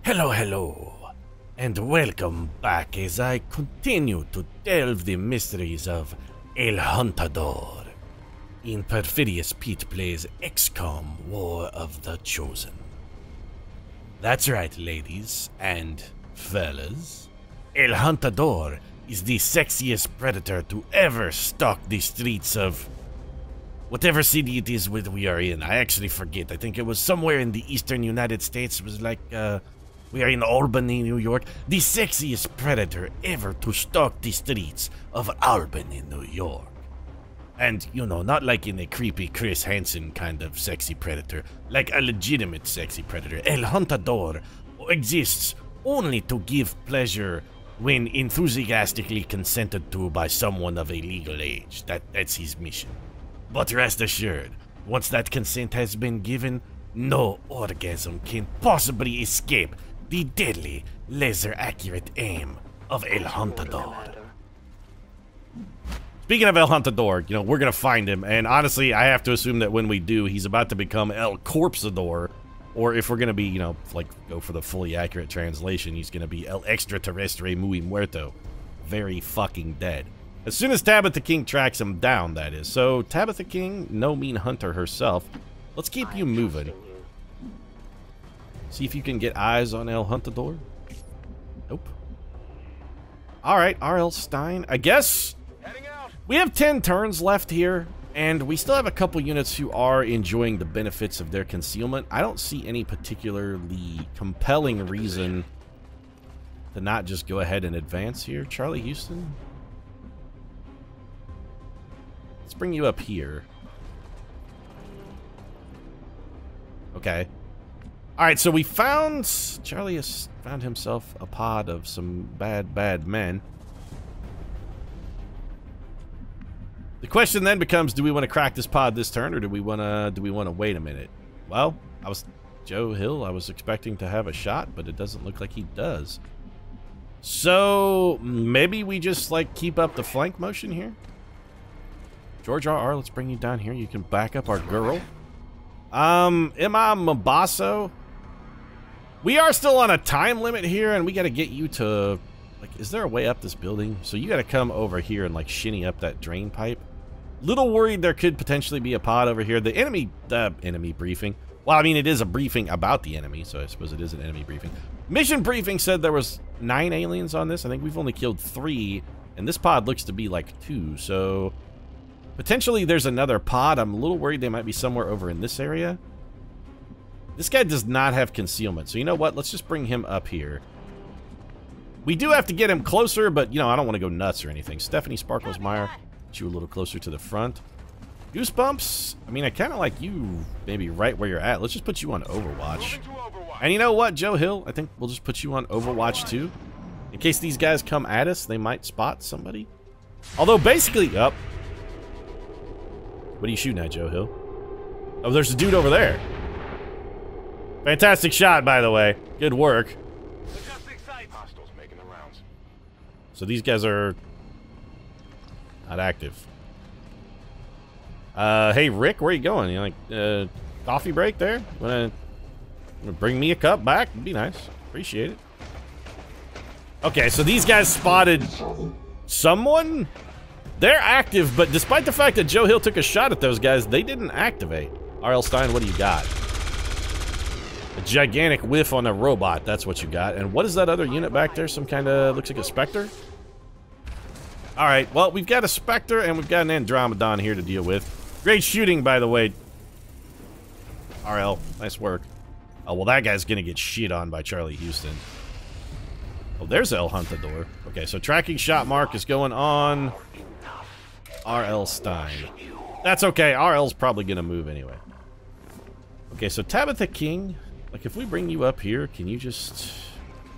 Hello, hello, and welcome back as I continue to delve the mysteries of El Huntador in Perfidious Pete plays XCOM War of the Chosen. That's right, ladies and fellas. El Huntador is the sexiest predator to ever stalk the streets of whatever city it is we are in. I actually forget. I think it was somewhere in the eastern United States. It was like, we are in Albany, New York. The sexiest predator ever to stalk the streets of Albany, New York. And, you know, not like in a creepy Chris Hansen kind of sexy predator, like a legitimate sexy predator. El Huntador exists only to give pleasure when enthusiastically consented to by someone of a legal age. That's his mission. But rest assured, once that consent has been given, no orgasm can possibly escape the deadly, laser-accurate aim of El Huntador. Speaking of El Huntador, you know, we're gonna find him, and honestly, I have to assume that when we do, he's about to become El Corpsador, or if we're gonna be, you know, like, go for the fully accurate translation, he's gonna be El Extraterrestre Muy Muerto. Very fucking dead. As soon as Tabitha King tracks him down, that is. So, Tabitha King, no mean hunter herself, let's keep you moving. See if you can get eyes on El Huntador. Nope. Alright, R.L. Stein. I guess we have 10 turns left here, and we still have a couple units who are enjoying the benefits of their concealment. I don't see any particularly compelling reason to not just go ahead and advance here. Charlie Houston? Let's bring you up here. Okay. Alright, so we found... Charlie has found himself a pod of some bad men. The question then becomes, do we want to crack this pod this turn, or do we want to wait a minute? Well, Joe Hill, I was expecting to have a shot, but it doesn't look like he does. So, maybe we just, like, keep up the flank motion here? George R.R., let's bring you down here. You can back up our girl. Emma Mabasso. We are still on a time limit here, and we got to get you to... Like, is there a way up this building? So you got to come over here and, like, shinny up that drain pipe. Little worried there could potentially be a pod over here. The enemy briefing. Well, I mean, it is a briefing about the enemy, so I suppose it is an enemy briefing. Mission briefing said there was 9 aliens on this. I think we've only killed 3, and this pod looks to be, like, 2, so... Potentially there's another pod. I'm a little worried they might be somewhere over in this area. This guy does not have concealment, so you know what? Let's just bring him up here. We do have to get him closer, but, you know, I don't want to go nuts or anything. Stephanie Sparkles-Meyer, get you a little closer to the front. Goosebumps, I mean, I kind of like you maybe right where you're at. Let's just put you on Overwatch. And you know what, Joe Hill? I think we'll just put you on Overwatch, too. In case these guys come at us, they might spot somebody. Although, basically... What are you shooting at, Joe Hill? Oh, there's a dude over there. Fantastic shot, by the way. Good work. So these guys are not active. Hey, Rick, where are you going? You like, coffee break there? Wanna bring me a cup back? It'd be nice. Appreciate it. Okay, so these guys spotted someone? They're active, but despite the fact that Joe Hill took a shot at those guys, they didn't activate. R.L. Stein, what do you got? A gigantic whiff on a robot, that's what you got. And what is that other unit back there? Some kind of, looks like a Spectre? Alright, well, we've got a Spectre and we've got an Andromedon here to deal with. Great shooting, by the way. R.L., nice work. Oh, well, that guy's gonna get shit on by Charlie Houston. Oh, there's El Huntador. Okay, so tracking shot mark is going on... R.L. Stein. That's okay. R.L.'s probably gonna move anyway. Okay, so Tabitha King, like if we bring you up here, can you just...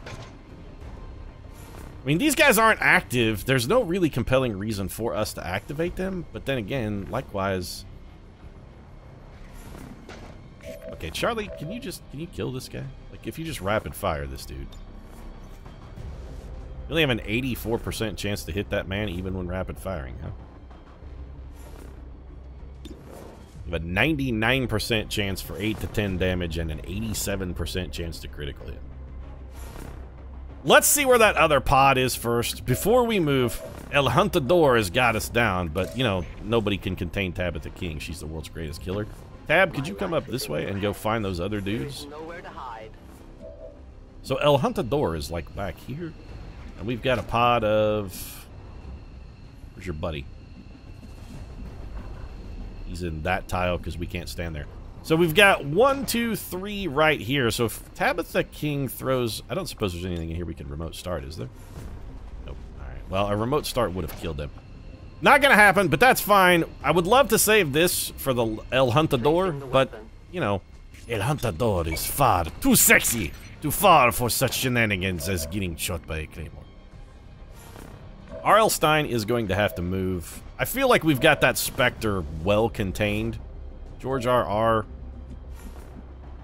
I mean, these guys aren't active. There's no really compelling reason for us to activate them, but then again, likewise... Okay, Charlie, can you kill this guy? Like, if you just rapid fire this dude. You only have an 84% chance to hit that man even when rapid firing, huh? You have a 99% chance for 8 to 10 damage and an 87% chance to critical hit. Let's see where that other pod is first. Before we move, El Huntador has got us down, but, you know, nobody can contain Tabitha King. She's the world's greatest killer. Tab, could you come up this way and go find those other dudes? So El Huntador is, like, back here. And we've got a pod of... Where's your buddy? He's in that tile because we can't stand there. So we've got 1, 2, 3 right here. So if Tabitha King throws... I don't suppose there's anything in here we can remote start, is there? Nope. Alright. Well, a remote start would have killed him. Not gonna happen, but that's fine. I would love to save this for the El Huntador, but, you know, El Huntador is far too sexy, too far for such shenanigans as getting shot by a claymore. R.L. Stein is going to have to move. I feel like we've got that Spectre well contained. George R.R.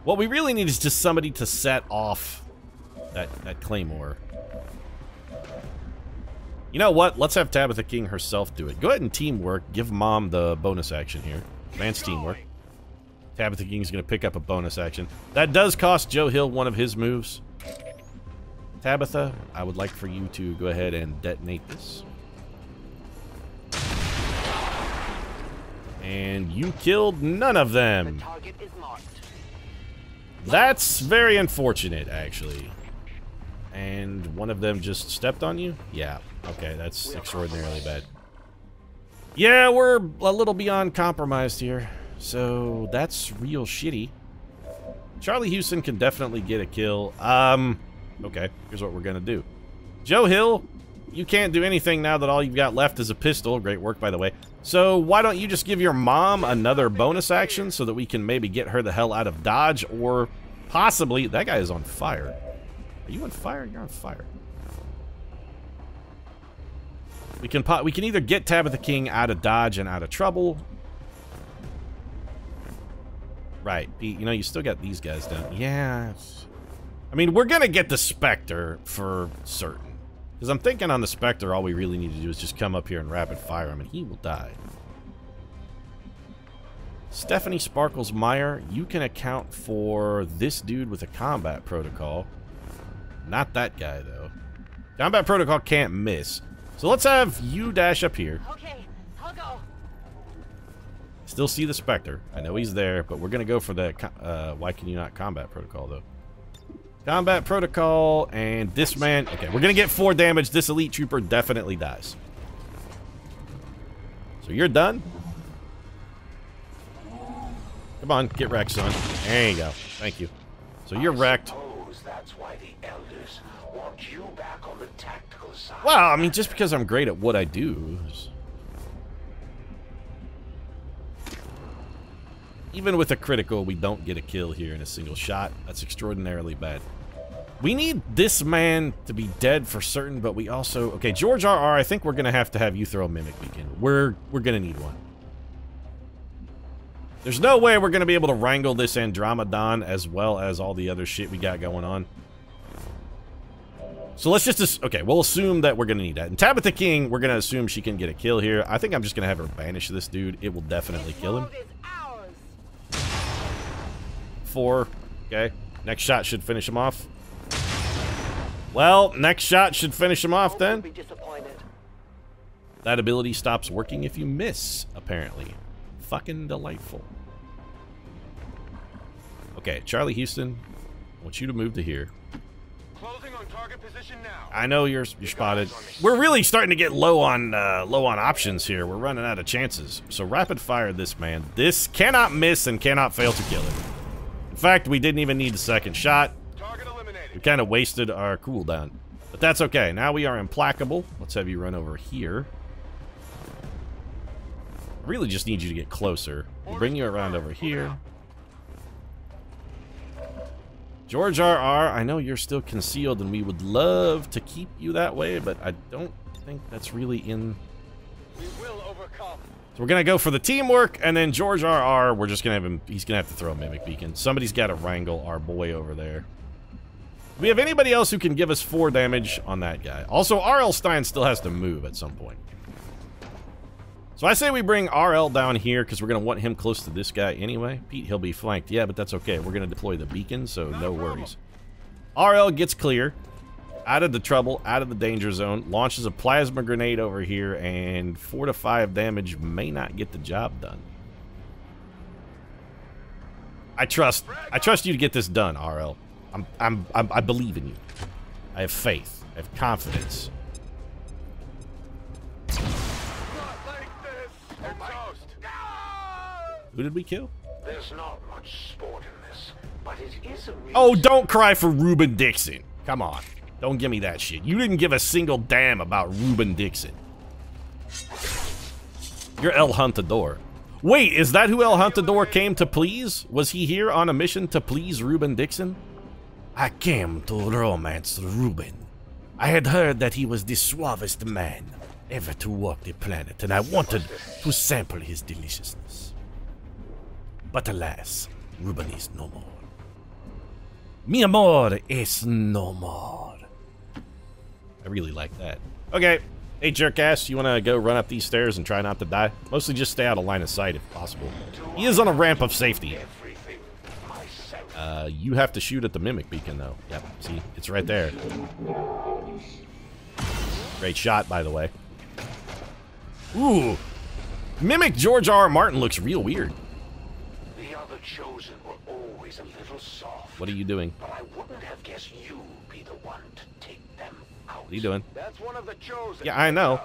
What we really need is just somebody to set off that claymore. You know what? Let's have Tabitha King herself do it. Go ahead and teamwork. Give Mom the bonus action here. Advanced teamwork. Tabitha King's going to pick up a bonus action. That does cost Joe Hill one of his moves. Tabitha, I would like for you to go ahead and detonate this. And you killed none of them. That's very unfortunate, actually. And one of them just stepped on you? Yeah. Okay, that's extraordinarily bad. Yeah, we're a little beyond compromised here. So, that's real shitty. Charlie Houston can definitely get a kill. Okay, here's what we're gonna do. Joe Hill, you can't do anything now that all you've got left is a pistol. Great work, by the way. So, why don't you just give your mom another bonus action so that we can maybe get her the hell out of Dodge, or possibly... That guy is on fire. Are you on fire? You're on fire. We can either get Tabitha King out of Dodge and out of trouble. Right, Pete, you know, you still got these guys down. Yeah. I mean, we're gonna get the Spectre for certain. Because I'm thinking on the Spectre, all we really need to do is just come up here and rapid fire him, and he will die. Stephanie Sparkles Meyer, you can account for this dude with a combat protocol. Not that guy, though. Combat protocol can't miss. So let's have you dash up here. Okay, I'll go. Still see the Spectre. I know he's there, but we're gonna go for the why can you not combat protocol, though? Combat protocol, and this man... Okay, we're gonna get 4 damage. This elite trooper definitely dies. So you're done? Come on, get wrecked, son. There you go. Thank you. So you're wrecked. That's why the elders want you back on the tactical side. Well, I mean, just because I'm great at what I do. Even with a critical, we don't get a kill here in a single shot. That's extraordinarily bad. We need this man to be dead for certain, but we also... Okay, George R.R., I think we're going to have you throw a Mimic Beacon. We're going to need one. There's no way we're going to be able to wrangle this Andromedon as well as all the other shit we got going on. So let's just... Okay, we'll assume that we're going to need that. And Tabitha King, we're going to assume she can get a kill here. I think I'm just going to have her banish this dude. It will definitely kill him. 4. Okay. Next shot should finish him off. Well, next shot should finish him off then. That ability stops working if you miss, apparently. Fucking delightful. Okay, Charlie Houston, I want you to move to here. Closing on target position now. I know you're spotted. We're really starting to get low on options here. We're running out of chances. So rapid fire this man. This cannot miss and cannot fail to kill it. In fact, we didn't even need the second shot. Target eliminated. We kind of wasted our cooldown. But that's okay. Now we are implacable. Let's have you run over here. I really just need you to get closer. We'll bring you around over here. George R.R., I know you're still concealed, and we would love to keep you that way, but I don't think that's really in... We will overcome. So we're going to go for the teamwork, and then George R.R., we're just going to have him... He's going to have to throw a Mimic Beacon. Somebody's got to wrangle our boy over there. Do we have anybody else who can give us 4 damage on that guy? Also, R.L. Stein still has to move at some point. So I say we bring RL down here because we're going to want him close to this guy anyway. Pete, he'll be flanked. Yeah, but that's okay. We're going to deploy the beacon, so no worries. RL gets clear, out of the trouble, out of the danger zone, launches a plasma grenade over here, and 4 to 5 damage may not get the job done. I trust you to get this done, RL. I believe in you. I have faith. I have confidence. Who did we kill? There's not much sport in this, but it is a Oh, don't cry for Ruben Dixon. Come on. Don't give me that shit. You didn't give a single damn about Ruben Dixon. You're El Huntador. Wait, is that who El Huntador came to please? Was he here on a mission to please Ruben Dixon? I came to romance Ruben. I had heard that he was the suavest man ever to walk the planet, and I wanted to sample his deliciousness. But alas, Ruben is no more. Mi amor es no more. I really like that. Okay. Hey, jerkass, you want to go run up these stairs and try not to die? Mostly just stay out of line of sight if possible. He is on a ramp of safety. You have to shoot at the mimic beacon, though. Yep, see? It's right there. Great shot, by the way. Ooh. Mimic George R. R. Martin looks real weird. The other chosen were always a little soft. What are you doing? But I wouldn't have guessed you'd be the one to take them out. What are you doing? That's one of the chosen. Yeah, I know.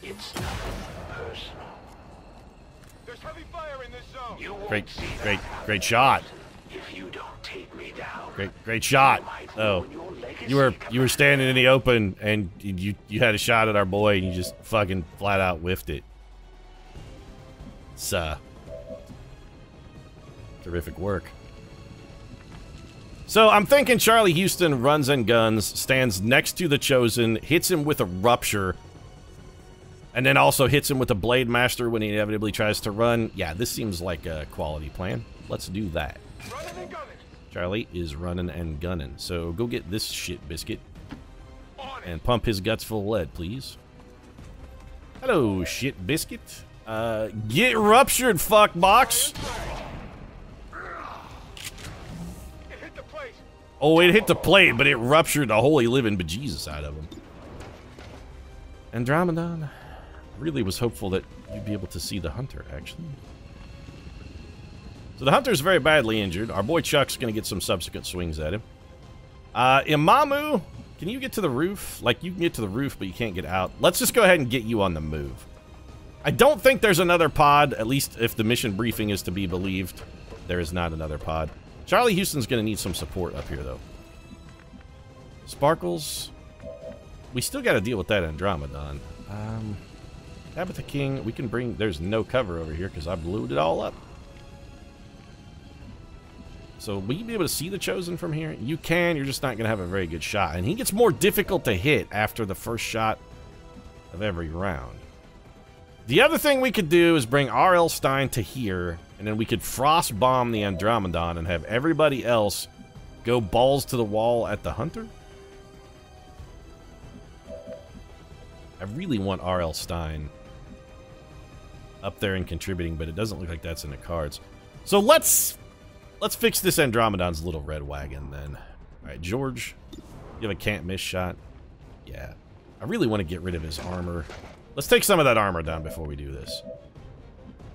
It's nothing personal. There's heavy fire in this zone. You won't see that Great shot. if you don't take me down. Great shot. Oh, you were You standing in the open and you had a shot at our boy and you just fucking flat out whiffed it. It's terrific work. So I'm thinking Charlie Houston runs and guns, stands next to the Chosen, hits him with a rupture, and then also hits him with a Blade Master when he inevitably tries to run. Yeah, this seems like a quality plan. Let's do that. Running and gunning. Charlie is running and gunning. So go get this shit biscuit On it. and pump his guts full of lead, please. Hello, shit biscuit. Get ruptured, fuck box. It hit the plate. Oh, it hit the plate, but it ruptured the holy living bejesus out of him. Andromedon. Really was hopeful that you'd be able to see the hunter, actually. So the hunter's very badly injured. Our boy Chuck's gonna get some subsequent swings at him. Imamu, can you get to the roof? Like, you can get to the roof, but you can't get out. Let's just go ahead and get you on the move. I don't think there's another pod, at least if the mission briefing is to be believed. There is not another pod. Charlie Houston's gonna need some support up here, though. Sparkles. We still gotta deal with that Andromedon. Tabitha King, we can bring... There's no cover over here because I blew it all up. So, will you be able to see the Chosen from here? You can, you're just not going to have a very good shot. And he gets more difficult to hit after the first shot of every round. The other thing we could do is bring R.L. Stein to here, and then we could frost bomb the Andromedon and have everybody else go balls to the wall at the Hunter. I really want R.L. Stein up there and contributing, but it doesn't look like that's in the cards. So let's fix this Andromedon's little red wagon, then. Alright, George, you have a can't-miss shot? Yeah. I really want to get rid of his armor. Let's take some of that armor down before we do this.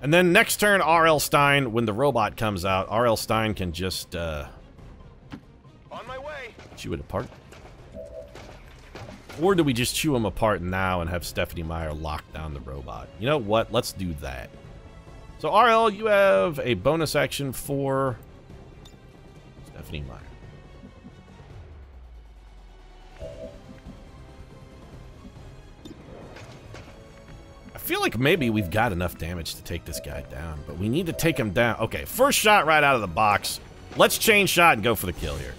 And then next turn, R.L. Stein, when the robot comes out, R.L. Stein can just, On my way. chew it apart. Or do we just chew him apart now and have Stephanie Meyer lock down the robot? You know what? Let's do that. So, RL, you have a bonus action for Stephanie Meyer. I feel like maybe we've got enough damage to take this guy down, but we need to take him down. Okay, first shot right out of the box. Let's chain shot and go for the kill here.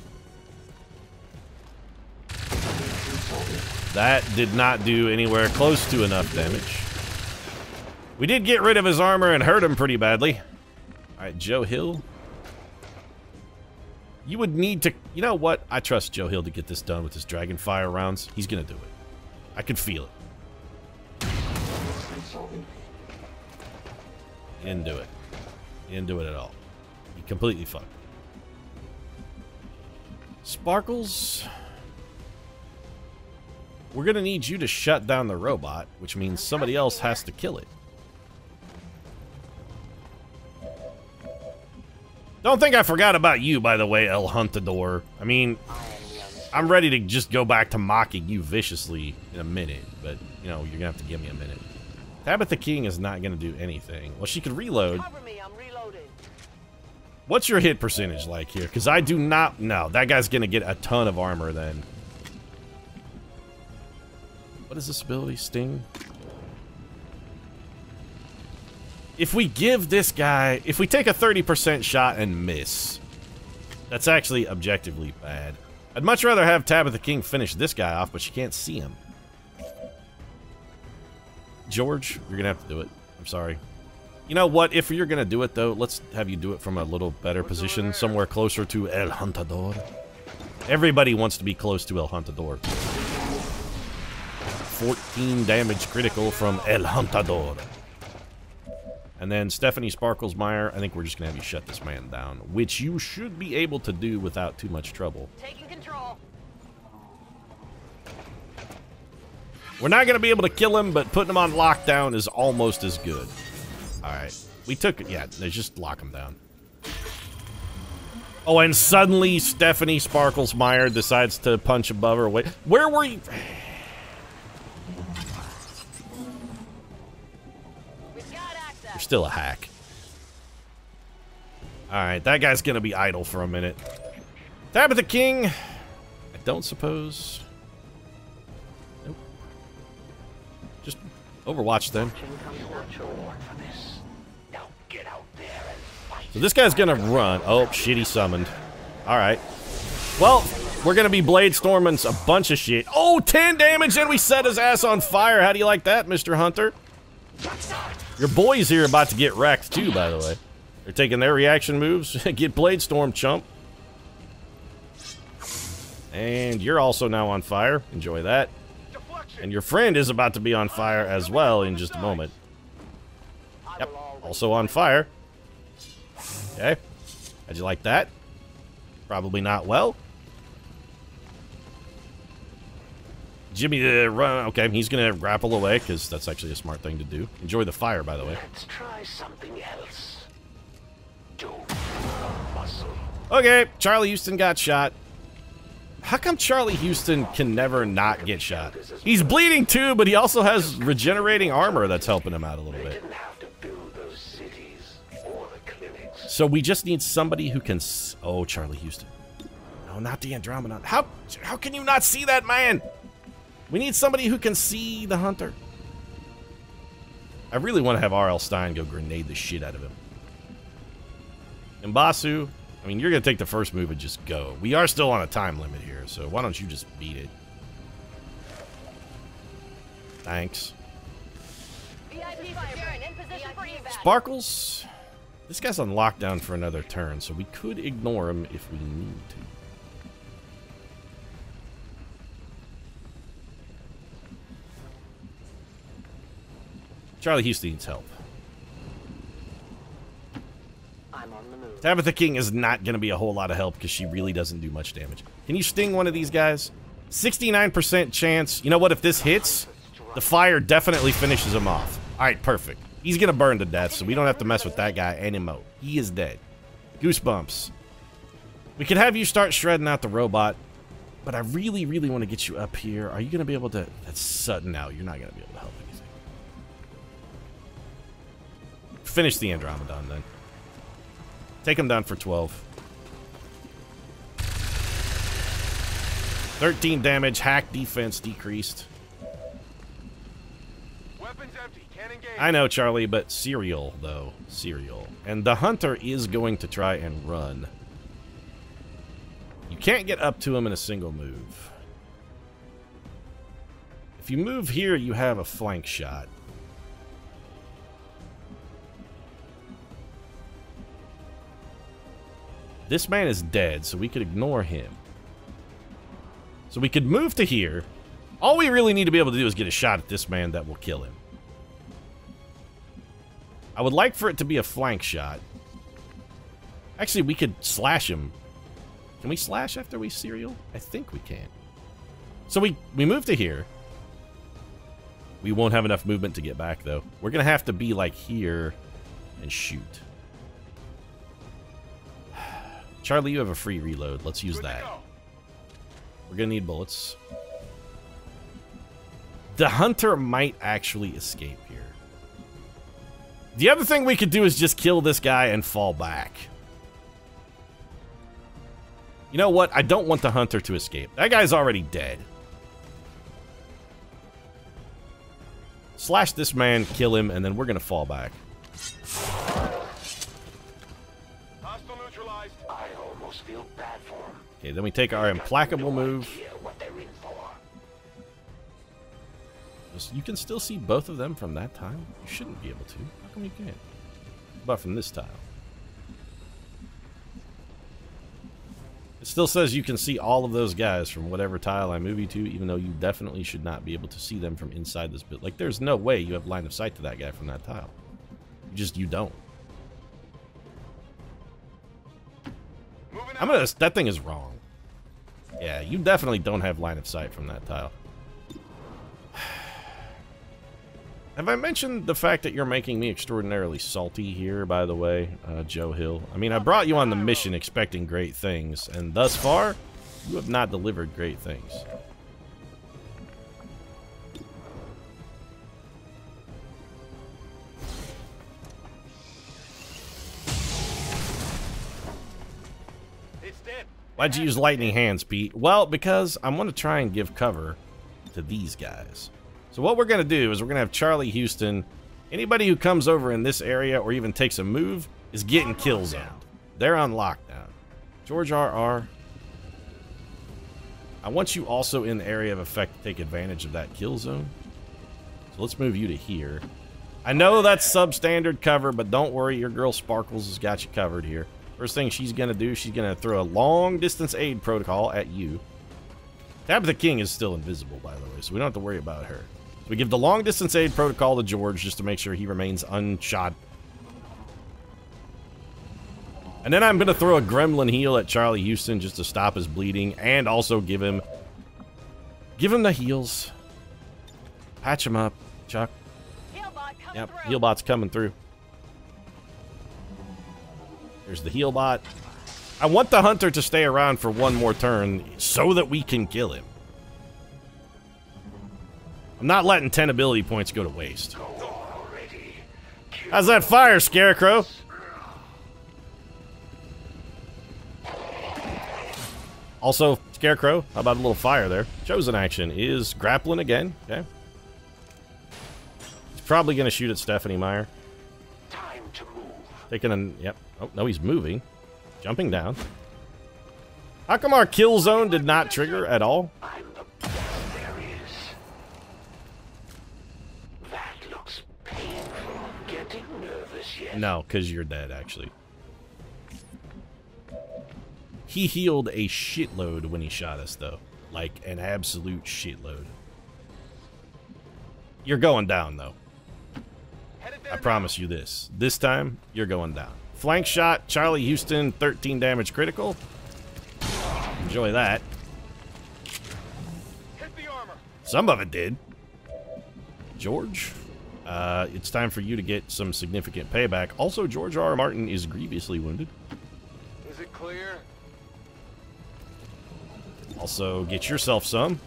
That did not do anywhere close to enough damage. We did get rid of his armor and hurt him pretty badly. Alright, Joe Hill. You would need to... You know what? I trust Joe Hill to get this done with his Dragonfire rounds. He's gonna do it. I can feel it. He didn't do it. He didn't do it at all. He completely fucked. Sparkles, we're gonna need you to shut down the robot, which means somebody else has to kill it. Don't think I forgot about you, by the way, El Huntador. I mean, I'm ready to just go back to mocking you viciously in a minute, but, you know, you're gonna have to give me a minute. Tabitha King is not gonna do anything. Well, she could reload. Cover me, I'm reloading. What's your hit percentage like here? Because I do not... No, that guy's gonna get a ton of armor then. What is this ability? Sting? If we give this guy... If we take a 30% shot and miss, that's actually objectively bad. I'd much rather have Tabitha King finish this guy off, but she can't see him. George, you're gonna have to do it. I'm sorry. You know what? If you're gonna do it, though, let's have you do it from a little better position, somewhere closer to El Huntador. Everybody wants to be close to El Huntador. 14 damage critical from El Huntador. And then Stephanie Sparklesmeyer, I think we're just gonna have you shut this man down, which you should be able to do without too much trouble. Taking control. We're not gonna be able to kill him, but putting him on lockdown is almost as good. Alright. We took it. Yeah, they just lock him down. Oh, and suddenly Stephanie Sparklesmeyer decides to punch above her weight. Where were you? You're still a hack. Alright, that guy's gonna be idle for a minute. Tabitha King. I don't suppose. Nope. Just Overwatch then. So this guy's gonna run. Oh, shit, he summoned. Alright. Well, we're gonna be blade storming a bunch of shit. Oh, 10 damage and we set his ass on fire. How do you like that, Mr. Hunter? Your boys here are about to get wrecked too, by the way. They're taking their reaction moves. Get blade storm, chump. And you're also now on fire. Enjoy that. And your friend is about to be on fire as well in just a moment. Yep, also on fire. Okay. How'd you like that? Probably not well. Jimmy, run. Okay, he's gonna grapple away because that's actually a smart thing to do. Enjoy the fire, by the way. Let's try something else. Do muscle. Okay, Charlie Houston got shot. How come Charlie Houston can never not get shot? He's bleeding too, but he also has regenerating armor that's helping him out a little bit. Didn't have to build those cities or the clinics. So we just need somebody who can... Oh, Charlie Houston. No, not the Andromedon. How can you not see that man? We need somebody who can see the Hunter. I really want to have R.L. Stein go grenade the shit out of him. Mbasu, I mean, you're going to take the first move and just go. We are still on a time limit here, so why don't you just beat it? Thanks. Sparkles, this guy's on lockdown for another turn, so we could ignore him if we need to. Charlie Houston needs help. I'm on the move. Tabitha King is not going to be a whole lot of help because she really doesn't do much damage. Can you sting one of these guys? 69% chance. You know what? If this hits, the fire definitely finishes him off. All right, perfect. He's going to burn to death, so we don't have to mess with that guy anymore. He is dead. Goosebumps. We could have you start shredding out the robot, but I really, really want to get you up here. Are you going to be able to... That's sudden now. You're not going to be able to help anything. Finish the Andromedon, then. Take him down for 12. 13 damage. Hack defense decreased. Weapons empty. Can't engage. I know, Charlie, but Serial, though. Serial. And the Hunter is going to try and run. You can't get up to him in a single move. If you move here, you have a flank shot. This man is dead, so we could ignore him. So we could move to here. All we really need to be able to do is get a shot at this man that will kill him. I would like for it to be a flank shot. Actually, we could slash him. Can we slash after we serial? I think we can. So we move to here. We won't have enough movement to get back, though. We're going to have to be, like, here and shoot. Charlie, you have a free reload. Let's use that. We're going to need bullets. The hunter might actually escape here. The other thing we could do is just kill this guy and fall back. You know what? I don't want the hunter to escape. That guy's already dead. Slash this man, kill him, and then we're going to fall back. Hostile neutralized. I almost feel bad for him. Okay, then we take our implacable move. What they're in for. You can still see both of them from that tile? You shouldn't be able to. How come you can't? But from this tile. It still says you can see all of those guys from whatever tile I move you to, even though you definitely should not be able to see them from inside this build. Like, there's no way you have line of sight to that guy from that tile. You don't. That thing is wrong. Yeah, you definitely don't have line of sight from that tile. Have I mentioned the fact that you're making me extraordinarily salty here, by the way, Joe Hill? I mean, I brought you on the mission expecting great things, and thus far, you have not delivered great things. It's dead. Why'd you use lightning hands, Pete? Well, because I'm going to try and give cover to these guys. So what we're going to do is we're going to have Charlie Houston. Anybody who comes over in this area or even takes a move is getting kill zoned. They're on lockdown. George RR. I want you also in the area of effect to take advantage of that kill zone. So let's move you to here. I know that's substandard cover, but don't worry. Your girl Sparkles has got you covered here. First thing she's going to do, she's going to throw a long distance aid protocol at you. Tabitha King is still invisible, by the way, so we don't have to worry about her. We give the long-distance aid protocol to George just to make sure he remains unshot. And then I'm going to throw a gremlin heal at Charlie Houston just to stop his bleeding and also give him the heals. Patch him up, Chuck. Yep, Healbot's coming through. There's the Healbot. I want the hunter to stay around for one more turn so that we can kill him. I'm not letting 10 ability points go to waste. How's that fire, Scarecrow? Also, Scarecrow, how about a little fire there? Chosen action is grappling again. Okay. He's probably going to shoot at Stephanie Meyer. Time to move. Taking a... Yep. Oh, no, he's moving. Jumping down. How come our kill zone did not trigger at all? I'm the best there is. That looks painful. Getting nervous yet? No, because you're dead, actually. He healed a shitload when he shot us, though. Like, an absolute shitload. You're going down, though. I promise you this. This time, you're going down. Flank shot, Charlie Houston, 13 damage critical. Enjoy that. Hit the armor. Some of it did. George, it's time for you to get some significant payback. Also, George R. R. Martin is grievously wounded. Is it clear? Also, get yourself some.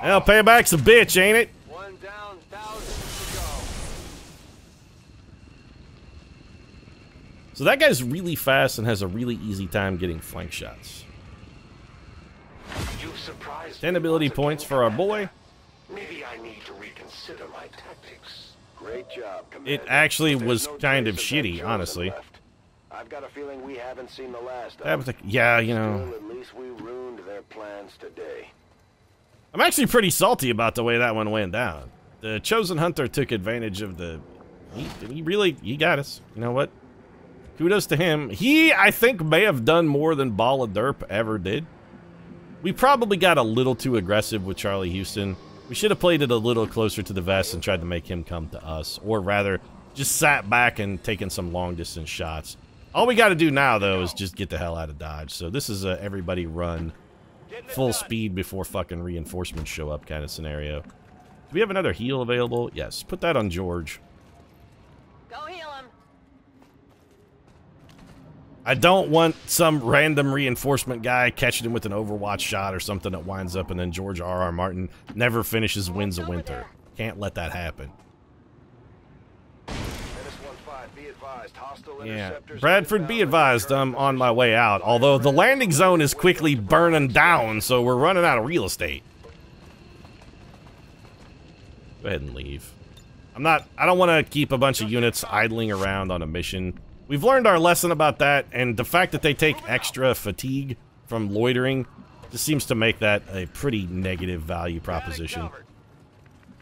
Well, payback's a bitch, ain't it? One down, thousands to go. So that guy's really fast and has a really easy time getting flank shots. You've surprised 10 me ability once points again, for our Commander. boy. Maybe I need to reconsider my tactics. Great job, Commander. It actually There's was no kind of trace that shitty, chosen honestly. left. I've got a feeling we haven't seen the last of That was like, yeah, you know. Still, at least we ruined their plans today. I'm actually pretty salty about the way that one went down. The Chosen Hunter took advantage of the... He got us. You know what? Kudos to him. He, I think, may have done more than Ball of Derp ever did. We probably got a little too aggressive with Charlie Houston. We should have played it a little closer to the vest and tried to make him come to us. Or rather, just sat back and taken some long-distance shots. All we got to do now, though, is just get the hell out of Dodge. So this is a everybody run full speed before fucking reinforcements show up kind of scenario. Do we have another heal available? Yes. Put that on George. Go heal him. I don't want some random reinforcement guy catching him with an Overwatch shot or something that winds up and then George R.R. Martin never finishes Winds of Winter. Can't let that happen. Yeah. Bradford, be advised, I'm on my way out. Although the landing zone is quickly burning down, so we're running out of real estate. Go ahead and leave. I don't want to keep a bunch of units idling around on a mission. We've learned our lesson about that, and the fact that they take extra fatigue from loitering just seems to make that a pretty negative value proposition.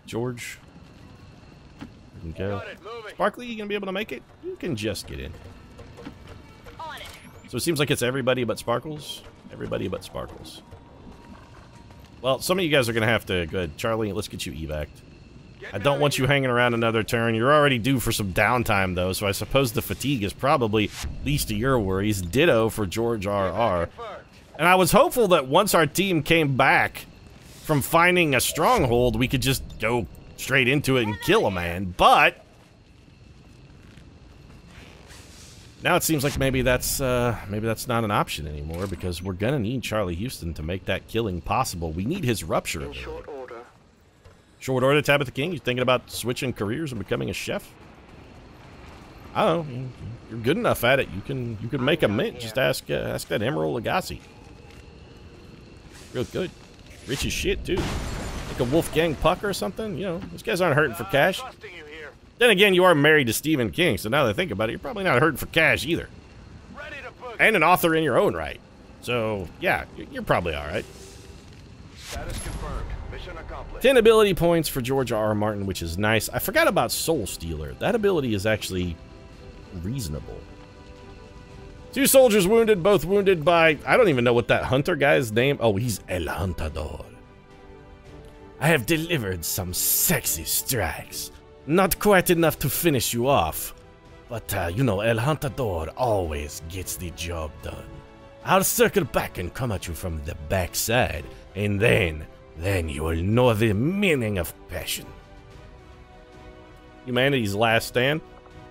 George? You can go. Sparkly, you gonna be able to make it? You can just get in. So it seems like it's everybody but Sparkles? Everybody but Sparkles. Well, some of you guys are gonna have to... Go ahead, Charlie, let's get you evac'd. I don't want you hanging around another turn. You're already due for some downtime, though, so I suppose the fatigue is probably least of your worries. Ditto for George R.R. And I was hopeful that once our team came back from finding a stronghold, we could just go straight into it and kill a man, but now it seems like maybe that's not an option anymore, because we're gonna need Charlie Houston to make that killing possible. We need his rupture. In short order. Short order, Tabitha King? You thinking about switching careers and becoming a chef? I don't know. You're good enough at it. You can make a mint. Just ask that Emerald Lagasse. Real good. Rich as shit too. Like a Wolfgang Puck or something. You know, those guys aren't hurting for cash. Then again, you are married to Stephen King, so now that I think about it, you're probably not hurting for cash either. And an author in your own right. So yeah, you're probably all right. Status confirmed. Mission accomplished. 10 ability points for George R.R. Martin, which is nice. I forgot about Soul Stealer. That ability is actually reasonable. 2 soldiers wounded, both wounded by... I don't even know what that hunter guy's name... Oh, he's El Huntador. I have delivered some sexy strikes. Not quite enough to finish you off. But, you know, El Huntador always gets the job done. I'll circle back and come at you from the backside. And then you will know the meaning of passion. Humanity's Last Stand.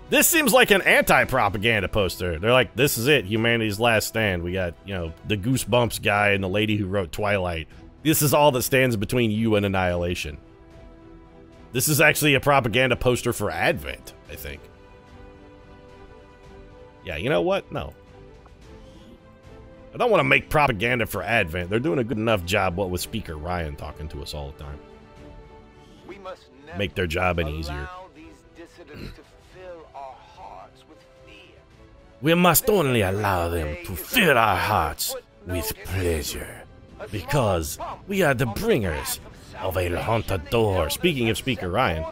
This seems like an anti-propaganda poster. They're like, this is it, Humanity's Last Stand. We got, you know, the Goosebumps guy and the lady who wrote Twilight. This is all that stands between you and annihilation. This is actually a propaganda poster for Advent, I think. Yeah, you know what? No. I don't want to make propaganda for Advent. They're doing a good enough job, what with Speaker Ryan talking to us all the time. We must Make their job any easier. allow these dissidents to fill our hearts with fear. We must only allow them to fill our hearts with pleasure, because we are the bringers of El Huntador. Speaking of Speaker Ryan.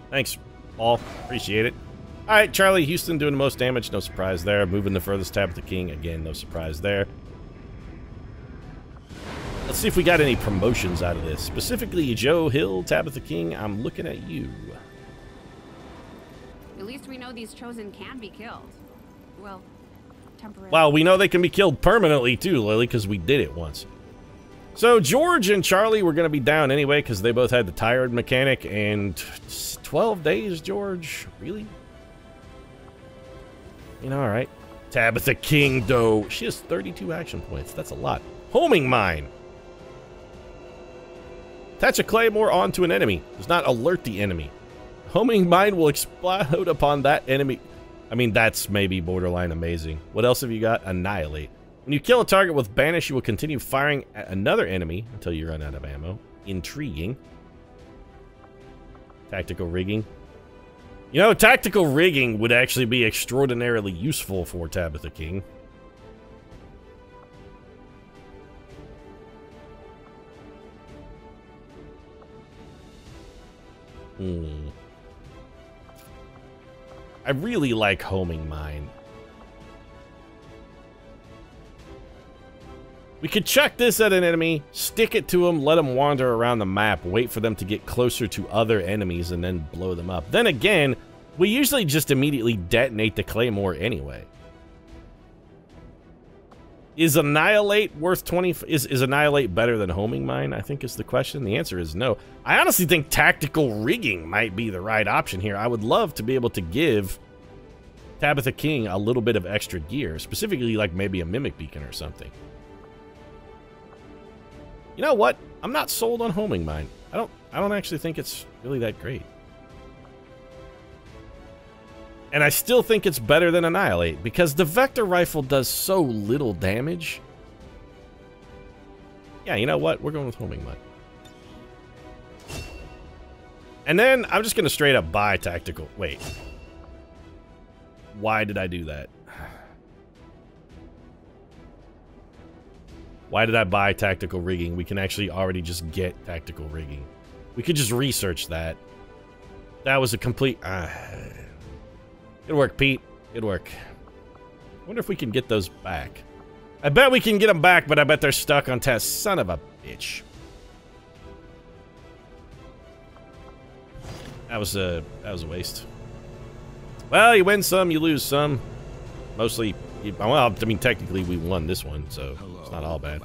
Thanks, Paul. Appreciate it. Alright, Charlie Houston doing the most damage. No surprise there. Moving the furthest Tabitha King. Again, no surprise there. Let's see if we got any promotions out of this. Specifically, Joe Hill, Tabitha King, I'm looking at you. At least we know these chosen can be killed. Well, temporarily. Well, we know they can be killed permanently too, Lily, because we did it once. So George and Charlie were going to be down anyway because they both had the tired mechanic, and 12 days, George? Really? You know, alright. Tabitha King, though, she has 32 action points. That's a lot. Homing Mine. Attach a claymore onto an enemy. Does not alert the enemy. Homing Mine will explode upon that enemy. I mean, that's maybe borderline amazing. What else have you got? Annihilate. When you kill a target with Banish, you will continue firing at another enemy until you run out of ammo. Intriguing. Tactical rigging. You know, tactical rigging would actually be extraordinarily useful for Tabitha King. I really like Homing Mine. We could chuck this at an enemy, stick it to them, let them wander around the map, wait for them to get closer to other enemies, and then blow them up. Then again, We usually just immediately detonate the claymore anyway. Is Annihilate worth 20? Is Annihilate better than Homing Mine? I think is the question. The answer is no. I honestly think Tactical Rigging might be the right option here. I would love to be able to give Tabitha King a little bit of extra gear, specifically like maybe a Mimic Beacon or something. You know what? I'm not sold on Homing Mine. I don't actually think it's really that great. And I still think it's better than Annihilate, because the Vector Rifle does so little damage. Yeah, you know what? We're going with Homing Mine. And then I'm just going to straight up buy Tactical. Wait. Why did I do that? Why did I buy Tactical Rigging? We can actually already just get Tactical Rigging. We could just research that. That was a complete... It'd work, Pete. It'd work. I wonder if we can get those back. I bet we can get them back, but I bet they're stuck on test. Son of a bitch. That was a waste. Well, you win some, you lose some. Mostly, well, I mean, technically we won this one, so it's not all bad.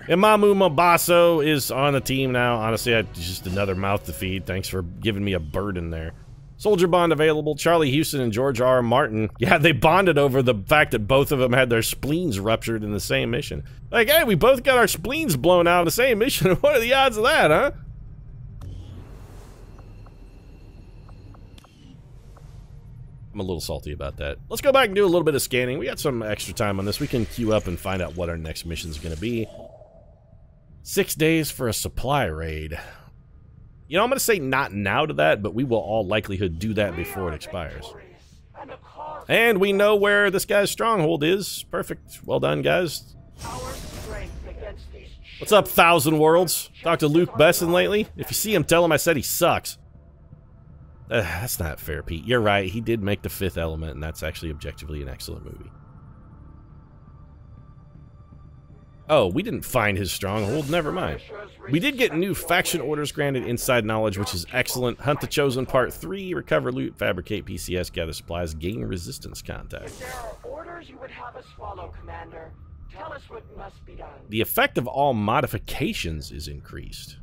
Imamu Mabasso is on the team now. Honestly, just another mouth to feed. Thanks for giving me a burden there. Soldier Bond available. Charlie Houston and George R. Martin. Yeah, they bonded over the fact that both of them had their spleens ruptured in the same mission. Like, hey, we both got our spleens blown out in the same mission. What are the odds of that, huh? I'm a little salty about that. Let's go back and do a little bit of scanning. We got some extra time on this. We can queue up and find out what our next mission is going to be. 6 days for a supply raid. You know, I'm going to say not now to that, but we will all likelihood do that before it expires. And we know where this guy's stronghold is. Perfect. Well done, guys. What's up, Thousand Worlds? Talked to Luke Besson lately? If you see him, tell him I said he sucks. That's not fair, Pete. You're right. He did make The Fifth Element, and that's actually objectively an excellent movie. Oh, we didn't find his stronghold. Never mind. We did get new faction orders granted inside knowledge, which is excellent. Hunt the Chosen Part 3, recover loot, fabricate PCS, gather supplies, gain resistance contact. If there are orders you would have us follow, Commander, tell us what must be done. The effect of all modifications is increased.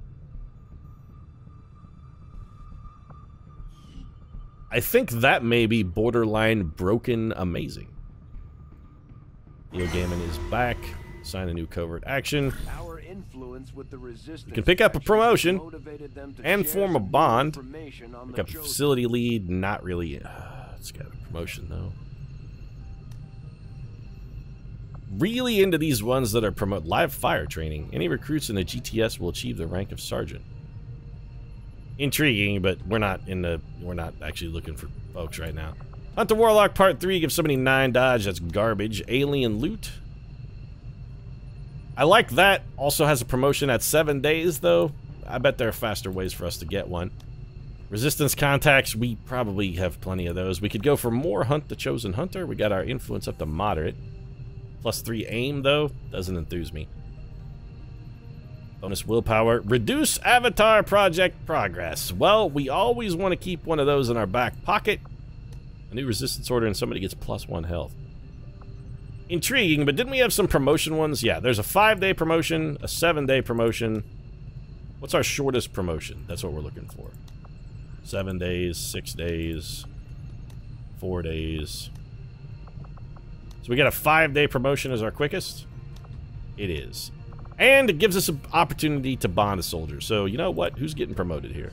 I think that may be borderline broken amazing. Neil Gaiman is back. Sign a new covert action. Our influence with the resistance You can pick up a promotion and share form a some bond. information on Pick the up a Chosen. facility lead. Not really. It's got a promotion, though. Really into these ones that are promote live fire training. Any recruits in the GTS will achieve the rank of sergeant. Intriguing, but we're not actually looking for folks right now. Hunt the Warlock Part 3, give somebody 9 dodge, that's garbage. Alien loot. I like that. Also has a promotion at 7 days, though. I bet there are faster ways for us to get one. Resistance contacts, we probably have plenty of those. We could go for more Hunt the Chosen Hunter. We got our influence up to moderate. +3 aim, though, doesn't enthuse me. Bonus willpower. Reduce avatar project progress. Well, we always want to keep one of those in our back pocket. A new resistance order and somebody gets +1 health. Intriguing, but didn't we have some promotion ones? Yeah, there's a 5-day promotion, a 7-day promotion. What's our shortest promotion? That's what we're looking for. 7 days, 6 days, 4 days. So we got a 5-day promotion as our quickest? It is. And it gives us an opportunity to bond a soldier. So, you know what? Who's getting promoted here?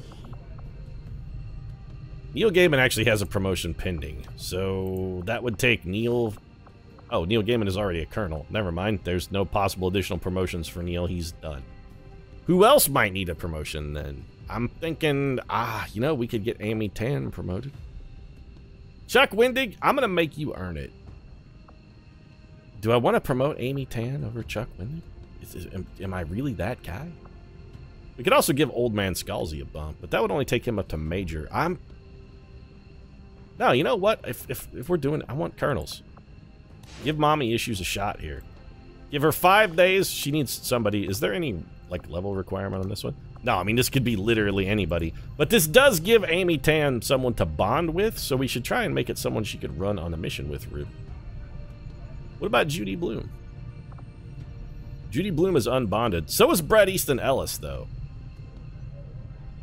Neil Gaiman actually has a promotion pending. So, that would take Neil... Oh, Neil Gaiman is already a colonel. Never mind. There's no possible additional promotions for Neil. He's done. Who else might need a promotion, then? I'm thinking, you know, we could get Amy Tan promoted. Chuck Wendig, I'm going to make you earn it. Do I want to promote Amy Tan over Chuck Wendig? Am I really that guy? We could also give Old Man Scalzi a bump, but that would only take him up to Major. No, you know what? If we're doing it, I want colonels. Give Mommy Issues a shot here. Give her 5 days. She needs somebody. Is there any, like, level requirement on this one? No, I mean, this could be literally anybody. But this does give Amy Tan someone to bond with, so we should try and make it someone she could run on a mission with, Rube. What about Judy Bloom? Judy Bloom is unbonded. So is Brett Easton Ellis, though.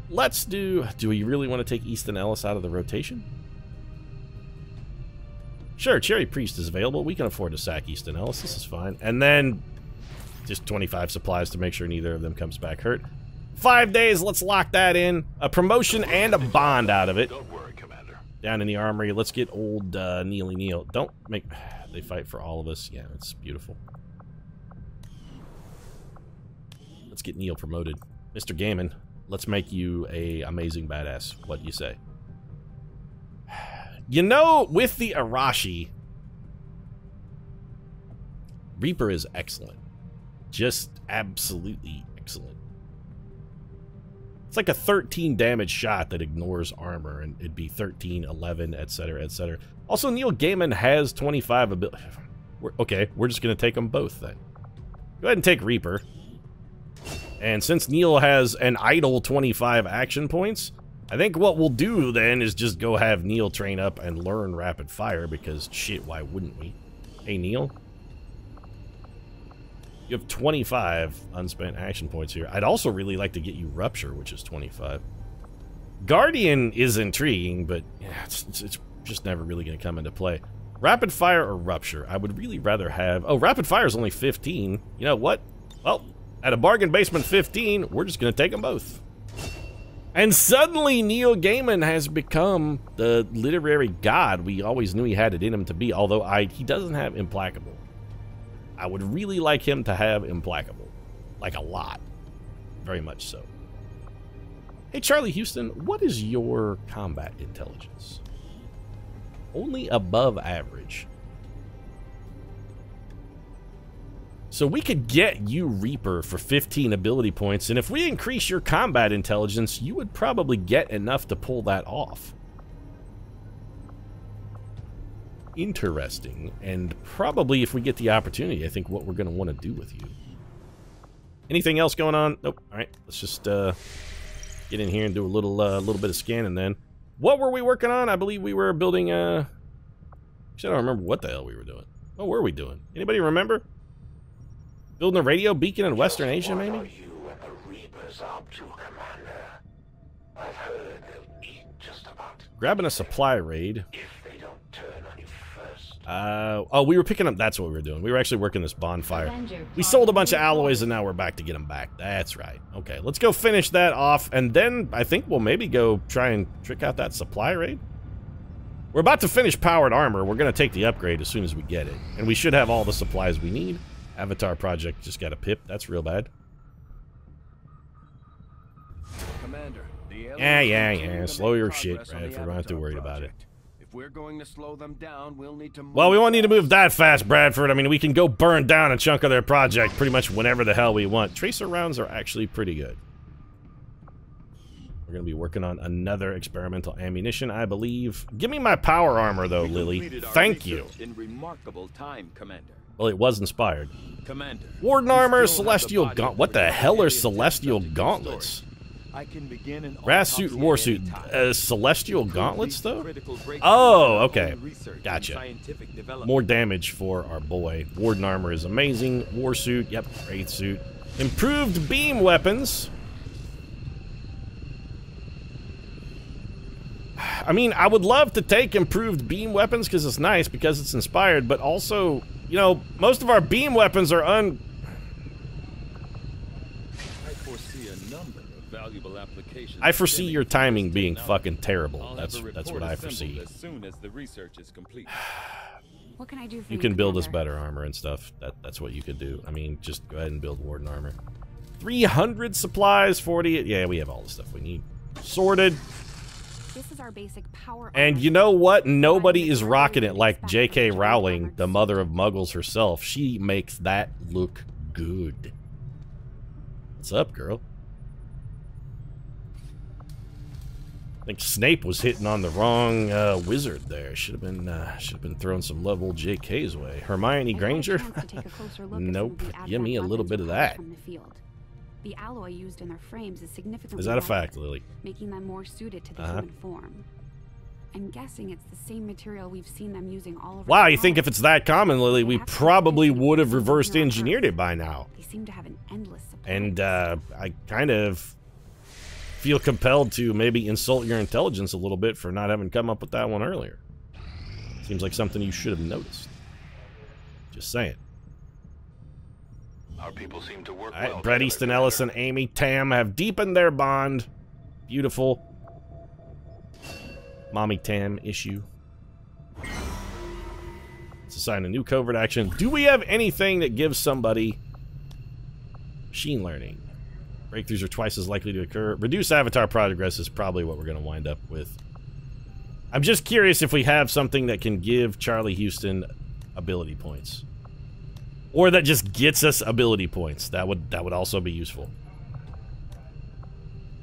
Let's do we really want to take Easton Ellis out of the rotation? Sure, Cherry Priest is available. We can afford to sack Easton Ellis. This is fine. And then just 25 supplies to make sure neither of them comes back hurt. 5 days, let's lock that in. A promotion and a bond out of it. Don't worry, Commander. Down in the armory, let's get old Neely Neal. Don't make... They fight for all of us. Yeah, it's beautiful. Let's get Neil promoted. Mr. Gaiman, let's make you a amazing badass. What do you say? You know, with the Arashi, Reaper is excellent. Just absolutely excellent. It's like a 13 damage shot that ignores armor, and it'd be 13, 11, etc., etc. Also, Neil Gaiman has 25 ability. Okay, we're just going to take them both then. Go ahead and take Reaper. And since Neil has an idle 25 action points, I think what we'll do then is just go have Neil train up and learn rapid fire, because shit, why wouldn't we? Hey, Neil. You have 25 unspent action points here. I'd also really like to get you Rupture, which is 25. Guardian is intriguing, but yeah, it's just never really going to come into play. Rapid Fire or Rupture? I would really rather have... Oh, Rapid Fire is only 15. You know what? Well, at a bargain basement 15, we're just going to take them both. And suddenly, Neil Gaiman has become the literary god we always knew he had it in him to be, although he doesn't have Implacable. I would really like him to have Implacable. Like a lot. Very much so. Hey, Charlie Houston, what is your combat intelligence? Only above average. So we could get you Reaper for 15 ability points, and if we increase your combat intelligence, you would probably get enough to pull that off. Interesting, and probably if we get the opportunity, I think what we're going to want to do with you. Anything else going on? Nope. All right, let's just get in here and do a little bit of scanning then. What were we working on? I believe we were building actually, I don't remember what the hell we were doing. What were we doing? Anybody remember? Building a radio beacon in Western Asia, maybe? What are you and the Reapers up to, Commander? I've heard they'll eat just about Grabbing a supply raid. if they don't turn on you first. Oh, we were picking up... That's what we were doing. We were actually working this bonfire. We sold a bunch of alloys, and now we're back to get them back. That's right. Okay, let's go finish that off, and then I think we'll maybe go try and trick out that supply raid. We're about to finish powered armor. We're going to take the upgrade as soon as we get it. And we should have all the supplies we need. Avatar project just got a pip. That's real bad. Commander, the Yeah. Slow your shit, Bradford. I'm not too worried about it. If we're going to slow them down, we'll need to move. Well, we won't need to move that fast, Bradford. I mean, we can go burn down a chunk of their project pretty much whenever the hell we want. Tracer rounds are actually pretty good. We're going to be working on another experimental ammunition, I believe. Give me my power armor, though, Lily. Thank you. In remarkable time, Commander. Well, it was inspired. Commander. Warden armor, celestial gauntlet. What the hell are celestial gauntlets? I can begin an Brass suit, war suit. Celestial gauntlets, though? Oh, okay. Gotcha. More damage for our boy. Warden armor is amazing. War suit, yep, wraith suit. Improved beam weapons. I mean, I would love to take improved beam weapons because it's nice, because it's inspired, but also, you know, most of our beam weapons are I foresee a number of valuable applications. I foresee your timing being fucking terrible. That's what I foresee. As soon as the research is complete. What can I do for You can build us better armor and stuff. That's what you could do. I mean, just go ahead and build Warden armor. 300 supplies, 40. Yeah, we have all the stuff we need. Sorted. This is our basic power. And you know what? Nobody is rocking it like J.K. Rowling, the mother of muggles herself. She makes that look good. What's up, girl? I think Snape was hitting on the wrong wizard there. Should have been throwing some love old J.K.'s way. Hermione Granger? Nope. Give me a little bit of that. The alloy used in their frames is significantly Is that a lighter, fact, Lily? making them more suited to the human form. I'm guessing it's the same material we've seen them using all over. Wow, the you think planet. if it's that common, Lily, we probably would have reversed Here on engineered Earth, it by now. They seem to have an endless supply. And I kind of feel compelled to maybe insult your intelligence a little bit for not having come up with that one earlier. Seems like something you should have noticed. Just saying. Our people seem to work All right, well Bret together, Easton Ellis and Commander. Amy Tam have deepened their bond. Beautiful. Mommy Tam issue. Let's assign a new covert action. Do we have anything that gives somebody machine learning? Breakthroughs are twice as likely to occur. Reduce avatar progress is probably what we're going to wind up with. I'm just curious if we have something that can give Charlie Houston ability points. Or that just gets us ability points. That would also be useful.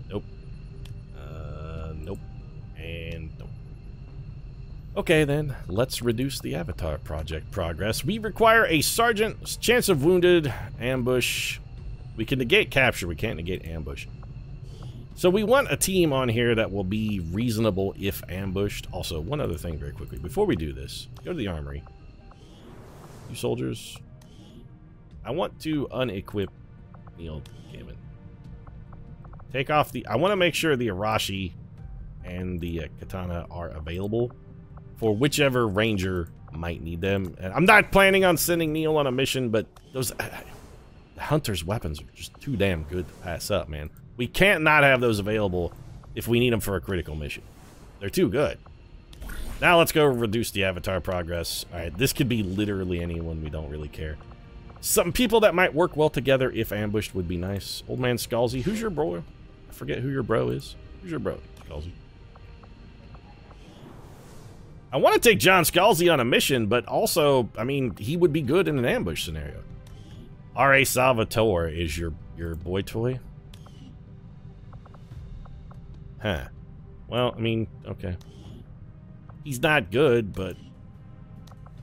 Nope. Nope. And nope. Okay, then. Let's reduce the Avatar Project progress. We require a sergeant, chance of wounded, ambush. We can negate capture. We can't negate ambush. So we want a team on here that will be reasonable if ambushed. Also, one other thing very quickly. Before we do this, go to the armory. You soldiers... I want to unequip Neil Gaiman. Take off the... I want to make sure the Arashi and the katana are available for whichever ranger might need them. And I'm not planning on sending Neil on a mission, but those... Hunter's weapons are just too damn good to pass up, man. We can't not have those available if we need them for a critical mission. They're too good. Now let's go reduce the Avatar progress. Alright, this could be literally anyone. We don't really care. Some people that might work well together if ambushed would be nice. Old man Scalzi, who's your bro? I forget who your bro is. Who's your bro, Scalzi? I want to take John Scalzi on a mission, but also, I mean, he would be good in an ambush scenario. R.A. Salvatore is your boy toy? Huh. Well, I mean, okay. He's not good, but...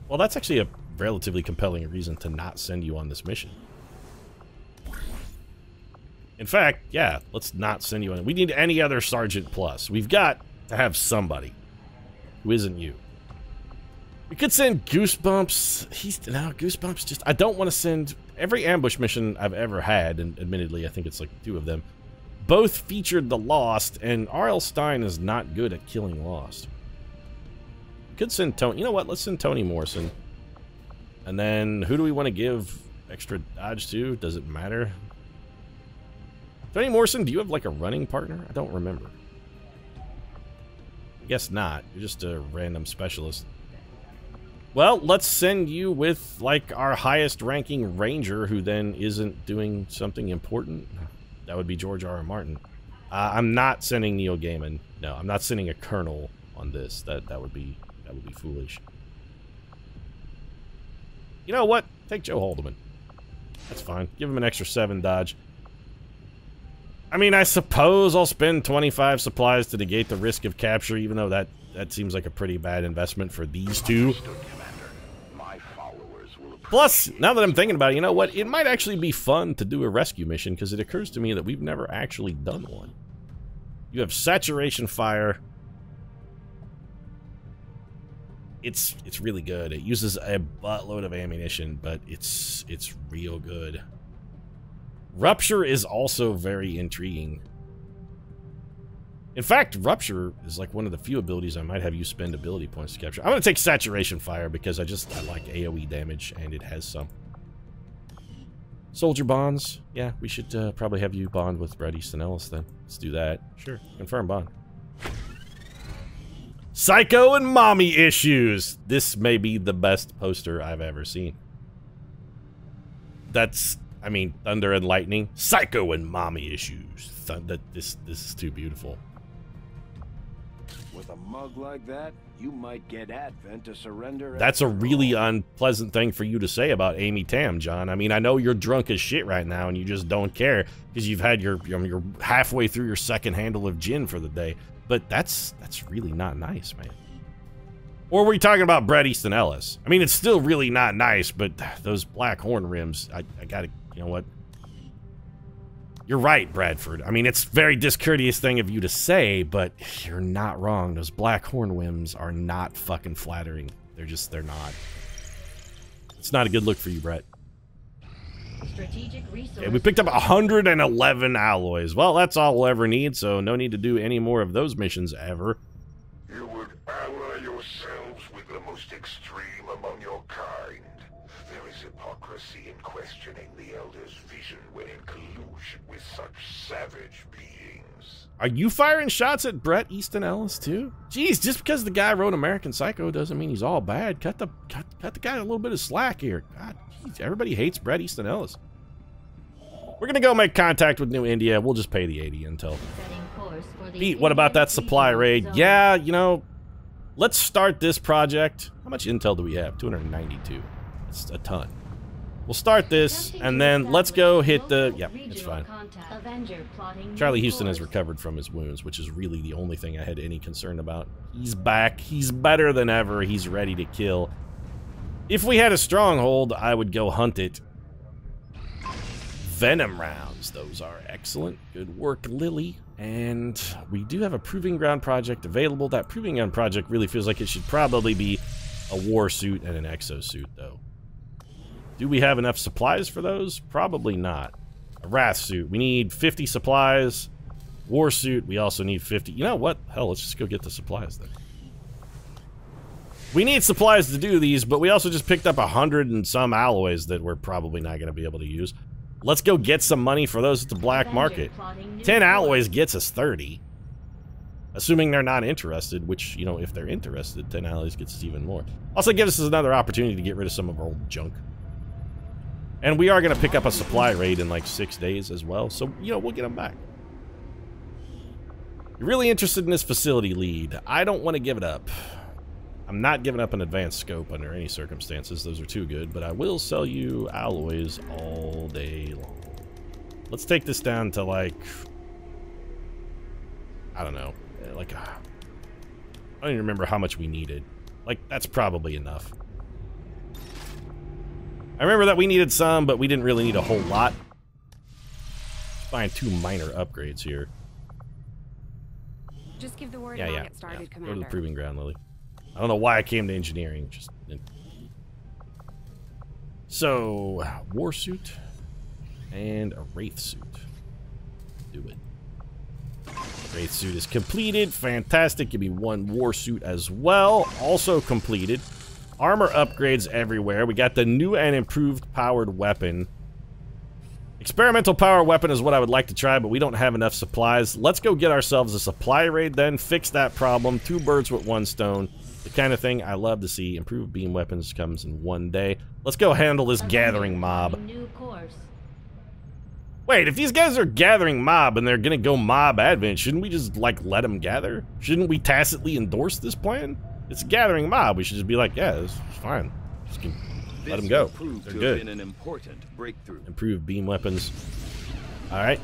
Well, that's actually a relatively compelling reason to not send you on this mission. In fact, yeah, let's not send you on. We need any other Sergeant Plus. We've got to have somebody who isn't you. We could send Goosebumps. No, Goosebumps just... I don't want to send... Every ambush mission I've ever had, and admittedly I think it's like 2 of them, both featured the Lost, and R.L. Stine is not good at killing Lost. We could send Tony... You know what? Let's send Toni Morrison. And then, who do we want to give extra dodge to? Does it matter? Toni Morrison, do you have like a running partner? I don't remember. I guess not. You're just a random specialist. Well, let's send you with, like, our highest-ranking ranger who then isn't doing something important. That would be George R.R. Martin. I'm not sending Neil Gaiman. No, I'm not sending a colonel on this. That would be foolish. You know what? Take Joe Haldeman. That's fine. Give him an extra 7 dodge. I mean, I suppose I'll spend 25 supplies to negate the risk of capture, even though that seems like a pretty bad investment for these 2. Plus, now that I'm thinking about it, you know what? It might actually be fun to do a rescue mission, because it occurs to me that we've never actually done one. You have saturation fire. It's really good. It uses a buttload of ammunition, but it's real good. Rupture is also very intriguing. In fact, Rupture is like one of the few abilities I might have you spend ability points to capture. I'm going to take Saturation Fire because I like AoE damage, and it has some. Soldier bonds. Yeah, we should probably have you bond with Bret Easton Ellis then. Let's do that. Sure. Confirm bond. Psycho and Mommy Issues. This may be the best poster I've ever seen. That's, I mean, Thunder and Lightning. Psycho and Mommy Issues. This is too beautiful. With a mug like that, you might get Advent to surrender. That's a really unpleasant thing for you to say about Amy Tam, John. I mean, I know you're drunk as shit right now and you just don't care because you've had you're halfway through your second handle of gin for the day. But that's really not nice, man. Or were you talking about Bret Easton Ellis? I mean, it's still really not nice, but those black horn rims, I gotta, you know what? You're right, Bradford. I mean, it's a very discourteous thing of you to say, but you're not wrong. Those black hornwhims are not fucking flattering. They're not. It's not a good look for you, Brett. Strategic resource. Okay, we picked up 111 alloys. Well, that's all we'll ever need, so no need to do any more of those missions ever. You would ally yourselves with the most extreme among your kind. There is hypocrisy in questioning the Elder's vision when in collusion with such savage beings. Are you firing shots at Bret Easton Ellis too? Jeez, just because the guy wrote American Psycho doesn't mean he's all bad. Cut the guy a little bit of slack here. God, geez, everybody hates Bret Easton Ellis. We're gonna go make contact with New India. We'll just pay the 80 intel. Pete, what about that supply raid? Yeah, you know, let's start this project. How much intel do we have? 292. It's a ton. We'll start this, and then let's go hit the... Yep, it's fine. Charlie Houston has recovered from his wounds, which is really the only thing I had any concern about. He's back. He's better than ever. He's ready to kill. If we had a stronghold, I would go hunt it. Venom rounds. Those are excellent. Good work, Lily. And we do have a Proving Ground project available. That Proving Ground project really feels like it should probably be a war suit and an exosuit, though. Do we have enough supplies for those? Probably not. A Wrath suit. We need 50 supplies. War suit. We also need 50. You know what? Hell, let's just go get the supplies then. We need supplies to do these, but we also just picked up 100 and some alloys that we're probably not going to be able to use. Let's go get some money for those at the black market. 10 alloys gets us 30. Assuming they're not interested, which, you know, if they're interested, 10 alloys gets us even more. Also gives us another opportunity to get rid of some of our old junk. And we are going to pick up a supply raid in like 6 days as well, so, you know, we'll get them back. You're really interested in this facility lead. I don't want to give it up. I'm not giving up an advanced scope under any circumstances. Those are too good, but I will sell you alloys all day long. Let's take this down to like... I don't know. Like, I don't even remember how much we needed. Like, that's probably enough. I remember that we needed some, but we didn't really need a whole lot. Find 2 minor upgrades here. Just give the word and I'll get started, Commander. Go to the Proving Ground, Lily. I don't know why I came to engineering. Just so, war suit and a wraith suit. Do it. Wraith suit is completed. Fantastic. Give me 1 war suit as well. Also completed. Armor upgrades everywhere. We got the new and improved powered weapon. Experimental power weapon is what I would like to try, but we don't have enough supplies. Let's go get ourselves a supply raid then. Fix that problem. 2 birds with 1 stone. The kind of thing I love to see. Improved beam weapons comes in 1 day. Let's go handle this gathering mob. Wait, if these guys are gathering mob and they're gonna go mob advent, shouldn't we just, like, let them gather? Shouldn't we tacitly endorse this plan? It's a gathering mob. We should just be like, yeah, this is fine. Just let them go. They're good. An important breakthrough. Improved beam weapons. All right.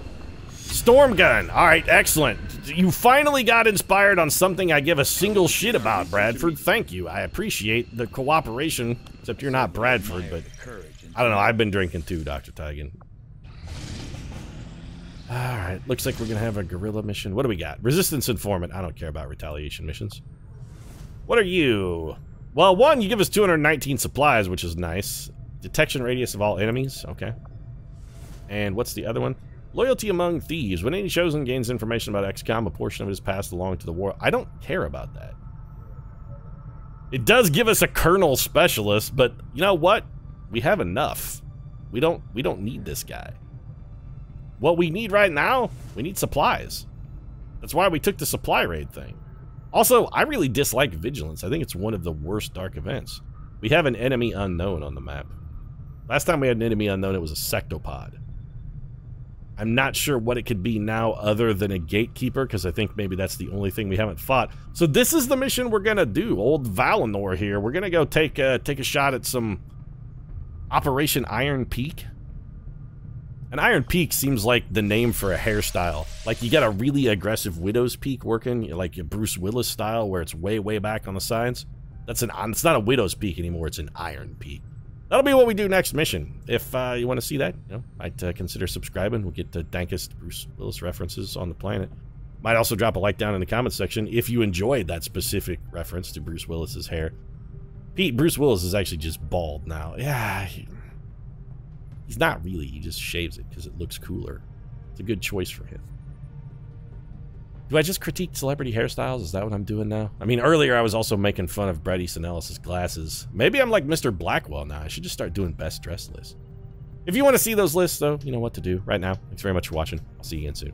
Storm gun. All right, excellent. You finally got inspired on something I give a single shit about, Bradford. Thank you. I appreciate the cooperation. Except you're not Bradford, but I don't know. I've been drinking too, Dr. Tigan. All right. Looks like we're going to have a guerrilla mission. What do we got? Resistance informant. I don't care about retaliation missions. What are you? Well, 1, you give us 219 supplies, which is nice. Detection radius of all enemies. Okay. And what's the other one? Loyalty among thieves. When any chosen gains information about XCOM, a portion of it is passed along to the war. I don't care about that. It does give us a colonel specialist, but you know what? We have enough. We don't need this guy. What we need right now, we need supplies. That's why we took the supply raid thing. Also, I really dislike Vigilance. I think it's one of the worst dark events. We have an enemy unknown on the map. Last time we had an enemy unknown, it was a sectopod. I'm not sure what it could be now other than a gatekeeper, because I think maybe that's the only thing we haven't fought. So this is the mission we're gonna do. Old Valinor here. We're gonna go take a shot at some Operation Iron Peak. An Iron Peak seems like the name for a hairstyle. Like, you got a really aggressive Widow's Peak working, like a Bruce Willis style, where it's way, way back on the sides. It's not a Widow's Peak anymore, it's an Iron Peak. That'll be what we do next mission. If you want to see that, you know, I'd consider subscribing. We'll get the dankest Bruce Willis references on the planet. Might also drop a like down in the comments section if you enjoyed that specific reference to Bruce Willis's hair. Pete, Bruce Willis is actually just bald now. Yeah, he's not really. He just shaves it because it looks cooler. It's a good choice for him. Do I just critique celebrity hairstyles? Is that what I'm doing now? I mean, earlier I was also making fun of Bret Easton Ellis's glasses. Maybe I'm like Mr. Blackwell now. I should just start doing best dressed lists. If you want to see those lists, though, you know what to do right now. Thanks very much for watching. I'll see you again soon.